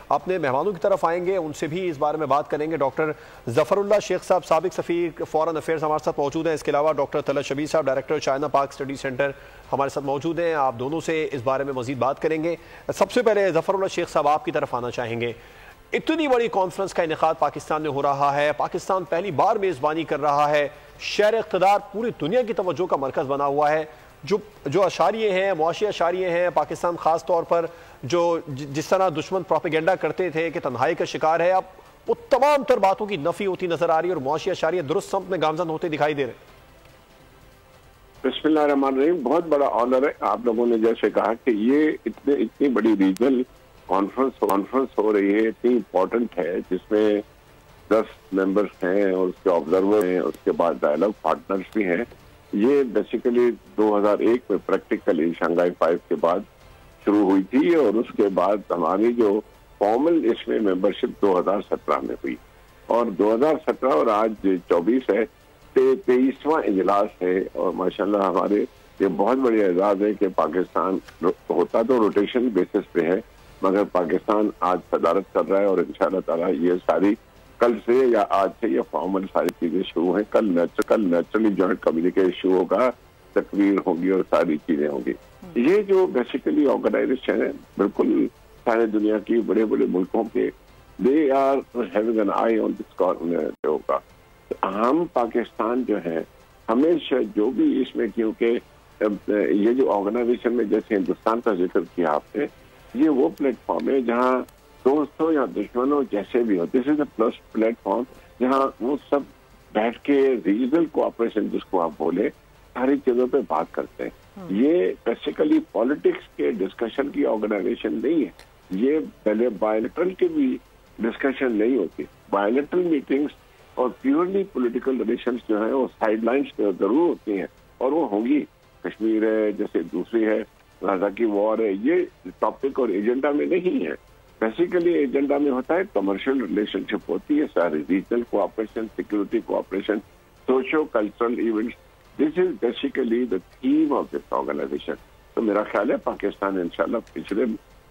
اپنے مہمانوں کی طرف آئیں گے، ان سے بھی اس بارے میں بات کریں گے۔ ڈاکٹر ظفر اللہ شیخ صاحب، سابق سفیر فارن افیئرز ہمارے ساتھ موجود ہیں۔ اس کے علاوہ ڈاکٹر طلعت شبیر صاحب، ڈائریکٹر چائنا پاک اسٹڈی سینٹر ہمارے ساتھ موجود ہیں۔ آپ دونوں سے اس بارے میں مزید بات کریں گے۔ سب سے پہلے ظفر اللہ شیخ صاحب آپ کی طرف آنا چاہیں گے۔ اتنی بڑی کانفرنس کا انعقاد پاکستان میں ہو رہا ہے، پاکستان پہلی بار میزبانی کر رہا ہے، شہر اقتدار پوری دنیا کی توجہ کا مرکز بنا ہوا ہے۔ جو اشاریے ہیں، معاشی اشاریے ہیں، پاکستان خاص طور پر جو جس طرح دشمن پروپیگنڈا کرتے تھے کہ تنہائی کا شکار ہے، اب وہ تمام تر باتوں کی نفی ہوتی نظر آ رہی ہے اور معاشی اشاریے درست سمت میں گامزن ہوتے دکھائی دے رہے ہیں۔ بسم اللہ الرحمن الرحیم، بہت بڑا آنر ہے۔ آپ لوگوں نے جیسے کہا کہ یہ اتنی بڑی ریجنل کانفرنس ہو رہی ہے، اتنی امپورٹنٹ ہے، جس میں 10 ممبرس ہیں اور اس کے آبزرور ہیں، اس کے بعد ڈائیلاگ پارٹنرز بھی ہیں۔ یہ بیسیکلی 2001 میں پریکٹیکلی شنگھائی 5 کے بعد شروع ہوئی تھی اور اس کے بعد ہماری جو فارمل اس میں ممبرشپ 2017 میں ہوئی، اور 2017 اور آج 24 ہے، 23واں اجلاس ہے، اور ماشاءاللہ ہمارے یہ بہت بڑی اعزاز ہے کہ پاکستان ہوتا تو روٹیشن بیسس پہ ہے، مگر پاکستان آج صدارت کر رہا ہے، اور انشاءاللہ تعالیٰ یہ ساری کل سے یا آج سے یہ فارمل ساری چیزیں شروع ہیں۔ کل نیچرلی جوائنٹ کمیونیکیشن شروع ہوگا، تقریر ہوگی اور ساری چیزیں ہوں گی۔ یہ جو بیسیکلی آرگنائزیشن ہے، بالکل سارے دنیا کی بڑے بڑے ملکوں کے دے آر ہیونگ این آئی آن دس ہوگا۔ ہم پاکستان جو ہے ہمیشہ جو بھی اس میں، کیونکہ یہ جو آرگنائزیشن میں جیسے ہندوستان کا ذکر کیا آپ نے، یہ وہ پلیٹ فارم ہے جہاں دوستوں یا دشمنوں جیسے بھی ہو، دس از اے پلس پلیٹ فارم جہاں وہ سب بیٹھ کے ریجنل کوآپریشن جس کو آپ بولے ساری چیزوں پہ بات کرتے ہیں۔ یہ بیسیکلی پالیٹکس کے ڈسکشن کی آرگنائزیشن نہیں ہے، یہ پہلے بائیلیٹرل کی بھی ڈسکشن نہیں ہوتی۔ بائیلیٹرل میٹنگس اور پیورلی پولیٹیکل ریلیشنز جو ہیں وہ سائڈ لائنز پہ ضرور ہوتی ہیں، اور وہ ہوں گی۔ کشمیر ہے، جیسے دوسری ہے غزہ کی وار ہے، یہ ٹاپک اور ایجنڈا میں نہیں ہے۔ بیسیکلی ایجنڈا میں ہوتا ہے کمرشل ریلیشن شپ ہوتی ہے، سارے regional cooperation, security cooperation, socio cultural events, this is basically the theme of this organisation. تو میرا خیال ہے پاکستان انشاءاللہ پچھلے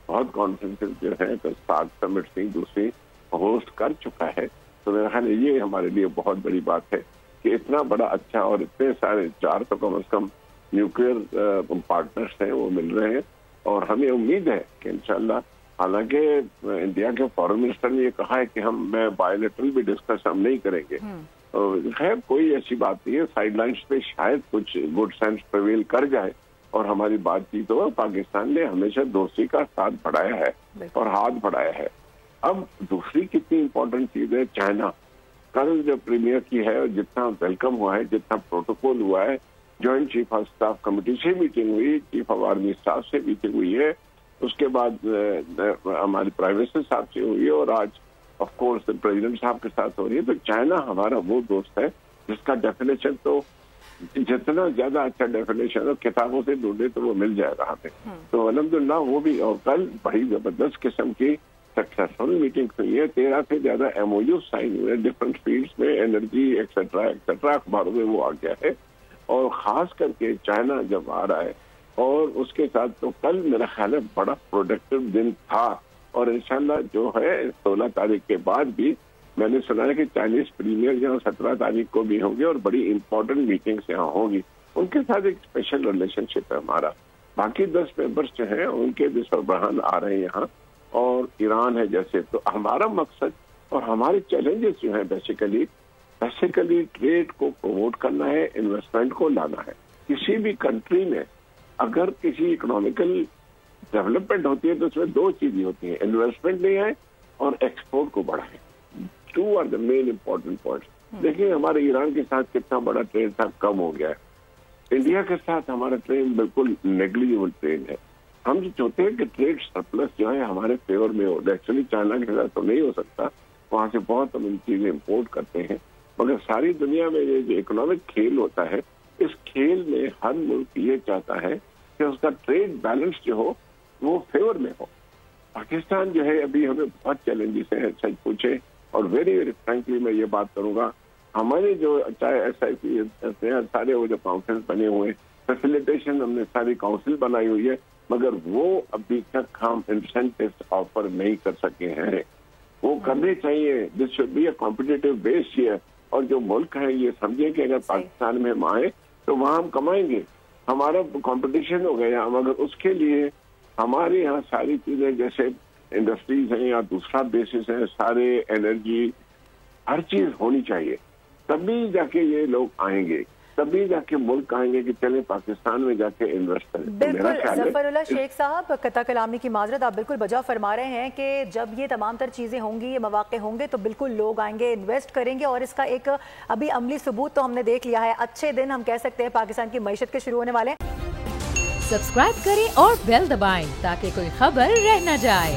بہت کانفرنسز جو ہیں تو 7 سمٹ سے دوسری ہوسٹ کر چکا ہے، تو میرا خیال ہے یہ ہمارے لیے بہت بڑی بات ہے کہ اتنا بڑا اچھا اور اتنے سارے 4 تو کم از کم نیوکلیئر پارٹنرز ہیں وہ مل رہے ہیں، اور ہمیں امید ہے کہ انشاءاللہ، حالانکہ انڈیا کے فارن منسٹر نے یہ کہا ہے کہ میں بائیلیٹرل بھی ڈسکس ہم نہیں کریں گے، خیر کوئی ایسی بات نہیں ہے، سائڈ لائنز پہ شاید کچھ گڈ سینس پریویل کر جائے اور ہماری بات چیت ہو۔ پاکستان نے ہمیشہ دوستی کا ساتھ بڑھایا ہے اور ہاتھ بڑھایا ہے۔ اب دوسری کتنی امپورٹنٹ چیز ہے، چائنا کل جو پریمیئر کی ہے اور جتنا ویلکم ہوا ہے، جتنا پروٹوکول ہوا ہے، joint chief of staff committee سے میٹنگ ہوئی، چیف آف آرمی اسٹاف سے میٹنگ ہوئی ہے، اس کے بعد ہمارے پرائم منسٹر صاحب سے ہوئی ہے، اور آج آف کورس پریزیڈنٹ صاحب کے ساتھ ہو رہی ہے۔ تو چائنا ہمارا وہ دوست ہے جس کا ڈیفینیشن تو جتنا زیادہ اچھا ڈیفینیشن اور کتابوں سے ڈھونڈے تو وہ مل جائے گا ہمیں۔ تو الحمدللہ وہ بھی، اور کل بڑی زبردست قسم کی سکسیسفل میٹنگ ہوئی ہے، 13 سے زیادہ ایم او یو سائن ہوئے ڈفرنٹ فیلڈس میں، انرجی ایکسیٹرا ایکسیٹرا، اخباروں میں وہ آ گیا ہے، اور خاص کر کے چائنا جب آ رہا ہے، اور اس کے ساتھ تو کل میرا خیال ہے بڑا پروڈکٹیو دن تھا، اور انشاءاللہ جو ہے 16 تاریخ کے بعد بھی میں نے سنا ہے کہ چائنیز پریمیئر یہاں 17 تاریخ کو بھی ہوں گے، اور بڑی امپورٹنٹ میٹنگز یہاں ہوں گی، ان کے ساتھ ایک اسپیشل ریلیشن شپ ہے ہمارا۔ باقی 10 ممبرس جو ہیں ان کے بھی سربراہان آ رہے ہیں یہاں، اور ایران ہے جیسے۔ تو ہمارا مقصد اور ہمارے چیلنجز جو ہیں بیسیکلی ٹریڈ کو پروموٹ کرنا ہے، انویسٹمنٹ کو لانا ہے۔ کسی بھی کنٹری میں اگر کسی اکنامیکل ڈیولپمنٹ ہوتی ہے تو اس میں 2 چیزیں ہوتی ہیں، انویسٹمنٹ نہیں ہے اور ایکسپورٹ کو بڑھائیں۔ 2 are the main important points. دیکھیں ہمارے ایران کے ساتھ کتنا بڑا ٹریڈ تھا، کم ہو گیا ہے۔ انڈیا کے ساتھ ہمارا ٹریڈ بالکل نیگلیجبل ٹریڈ ہے۔ ہم جو چاہتے ہیں کہ ٹریڈ سرپلس جو ہے ہمارے فیور میں ہو، ایکچولی چائنا کے ساتھ تو نہیں ہو سکتا، وہاں سے بہت ہم ان چیزیں امپورٹ کرتے ہیں، مگر ساری دنیا میں یہ جو اکنامک کھیل ہوتا ہے، اس کھیل میں ہر ملک یہ چاہتا ہے کہ اس کا ٹریڈ بیلنس جو ہو وہ فیور میں ہو۔ پاکستان جو ہے ابھی ہمیں بہت چیلنجز ہیں، سچ پوچھے، اور ویری ویری فرینکلی میں یہ بات کروں گا، ہمارے جو چاہے ایس آئی پی سارے وہ جو کانفرنس بنے ہوئے ہیں، فیسیلیٹیشن ہم نے ساری کاؤنسل بنائی ہوئی ہے، مگر وہ ابھی تک ہم انسینٹیو آفر نہیں کر سکے ہیں. وہ کرنے چاہیے. This should be a competitive base here. اور جو ملک ہے یہ سمجھے کہ اگر پاکستان میں ہم آئے تو وہاں ہم کمائیں گے. ہمارا کمپٹیشن ہو گیا, مگر اس کے لیے ہمارے یہاں ساری چیزیں جیسے انڈسٹریز ہیں یا دوسرا بیسس ہے, سارے انرجی ہر چیز ہونی چاہیے. تبھی جا کے یہ لوگ آئیں گے, تبھی جا کے ملک آئیں گے کہ چلے پاکستان میں جا کے انویسٹ کریں. بالکل ظفر اللہ شیخ صاحب, قطع کلامی کی معذرت, آپ بالکل بجا فرما رہے ہیں کہ جب یہ تمام تر چیزیں ہوں گی, یہ مواقع ہوں گے, تو بالکل لوگ آئیں گے, انویسٹ کریں گے, اور اس کا ایک ابھی عملی ثبوت تو ہم نے دیکھ لیا ہے. اچھے دن ہم کہہ سکتے ہیں پاکستان کی معیشت کے شروع ہونے والے. سبسکرائب کریں اور بیل دبائیں تاکہ کوئی خبر رہ نہ جائے.